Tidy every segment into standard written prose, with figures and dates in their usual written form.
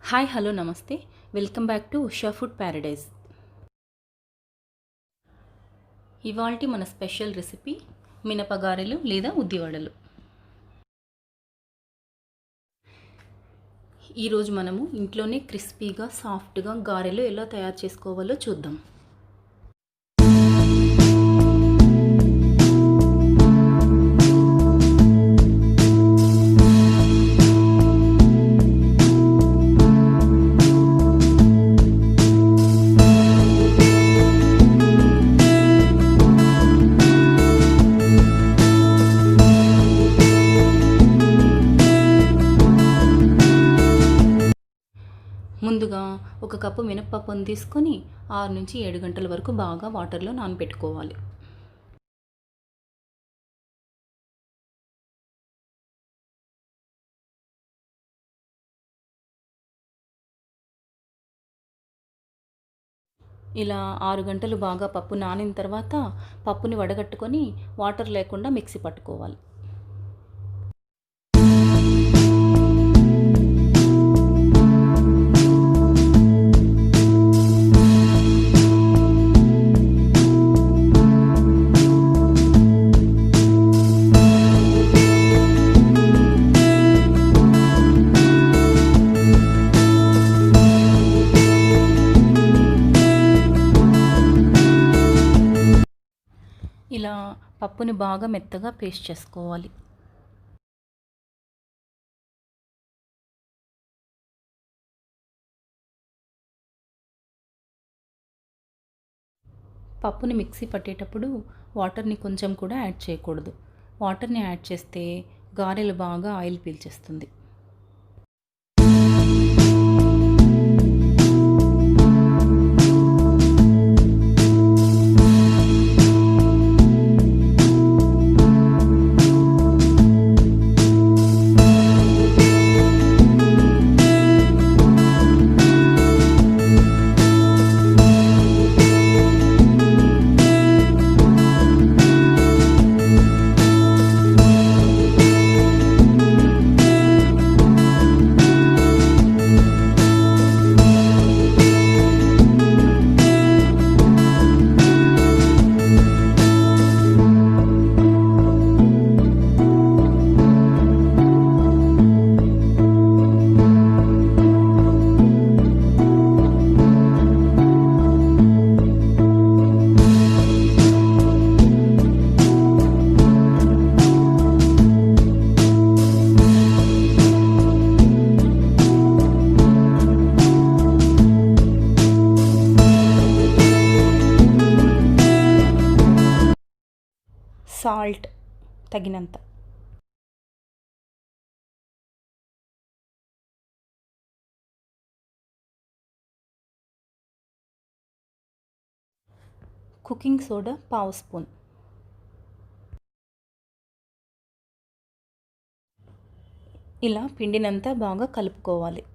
Hi hello నమస్తే welcome back to Usha food Paradise. ఇవాల్టి మన స్పెషల్ రెసిపీ మినప గారెలు లేదా ఉద్ది వడలు. ఈరోజు మనము ఇంట్లోనే క్రిస్పీగా సాఫ్ట్గా గారెలు ఎలా తయారు చేసుకోవాలో చూద్దాం. ముందుగా ఒక కప్పు మినప్పప్పును తీసుకొని 6 నుంచి 7 గంటల వరకు బాగా వాటర్లో నానబెట్టుకోవాలి. ఇలా 6 గంటలు బాగా పప్పు నానిన తర్వాత పప్పుని వడగట్టుకొని వాటర్ లేకుండా మిక్సీ పట్టుకోవాలి. ఇలా పప్పుని బాగా మెత్తగా పేస్ట్ చేసుకోవాలి. పప్పుని మిక్సీ పట్టేటప్పుడు వాటర్ని కొంచెం కూడా యాడ్ చేయకూడదు. వాటర్ని యాడ్ చేస్తే గారెలు బాగా ఆయిల్ పీల్చేస్తుంది. సాల్ట్ తగినంత. Cooking soda 1/2 spoon. ఇలా పిండినంతా బాగా కలుపుకోవాలి.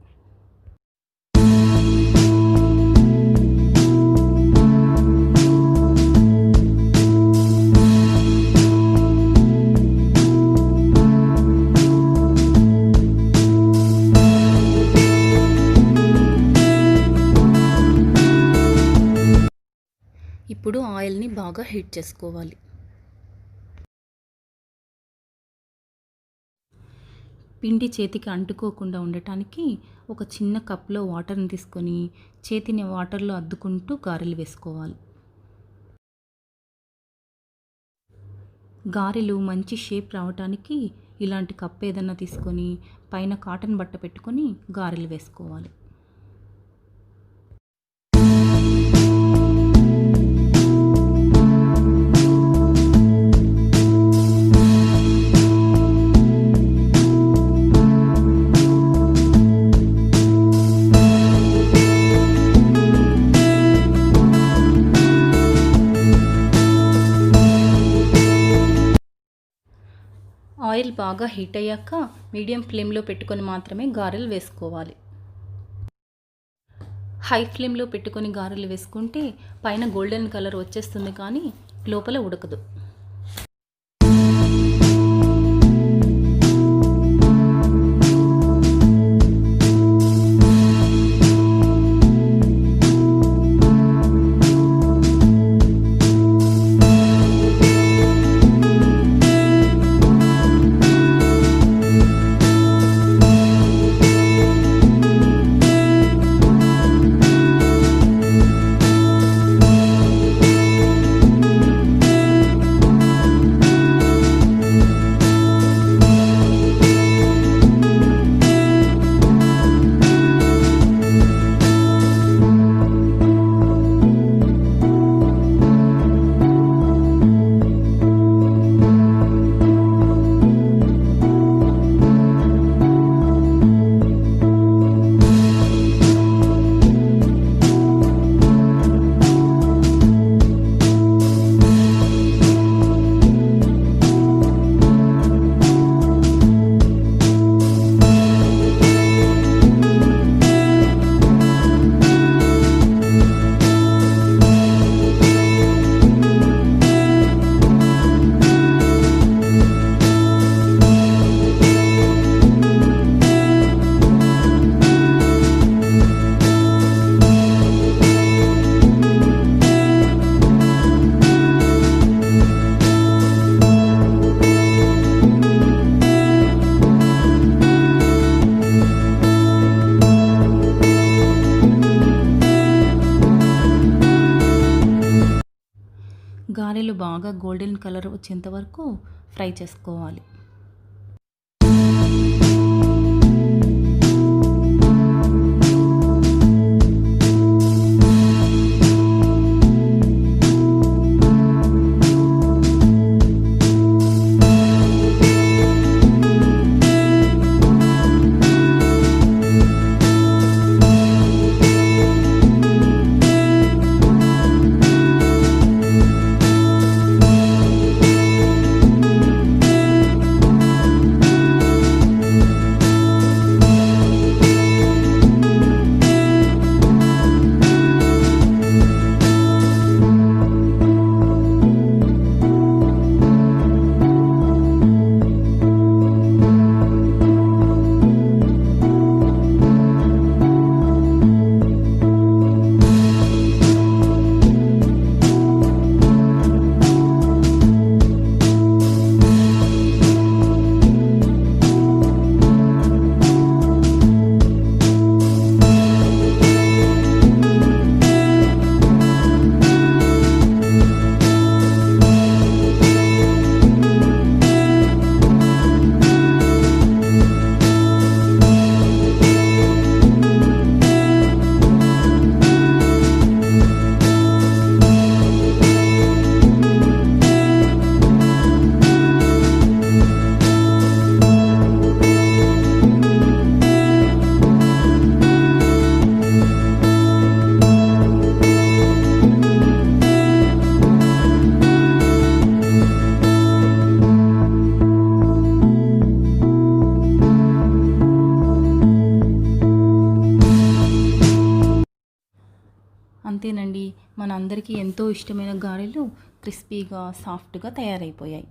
ఇప్పుడు ఆయిల్ని బాగా హీట్ చేసుకోవాలి. పిండి చేతికి అంటుకోకుండా ఉండటానికి ఒక చిన్న కప్లో వాటర్ని తీసుకొని చేతిని వాటర్లో అద్దుకుంటూ గారెలు వేసుకోవాలి. గారెలు మంచి షేప్ రావటానికి ఇలాంటి కప్ ఏదన్నా తీసుకొని పైన కాటన్ బట్ట పెట్టుకొని గారెలు వేసుకోవాలి. ఆయిల్ బాగా హీట్ అయ్యాక మీడియం ఫ్లేమ్లో పెట్టుకొని మాత్రమే గారెలు వేసుకోవాలి. హై ఫ్లేమ్లో పెట్టుకొని గారెలు వేసుకుంటే పైన గోల్డెన్ కలర్ వచ్చేస్తుంది కానీ లోపల ఉడకదు. గారెలు బాగా గోల్డెన్ కలర్ వచ్చేంత వరకు ఫ్రై చేసుకోవాలి. అంతేనండి, మన అందరికీ ఎంతో ఇష్టమైన గారెలు క్రిస్పీగా సాఫ్ట్గా తయారైపోయాయి.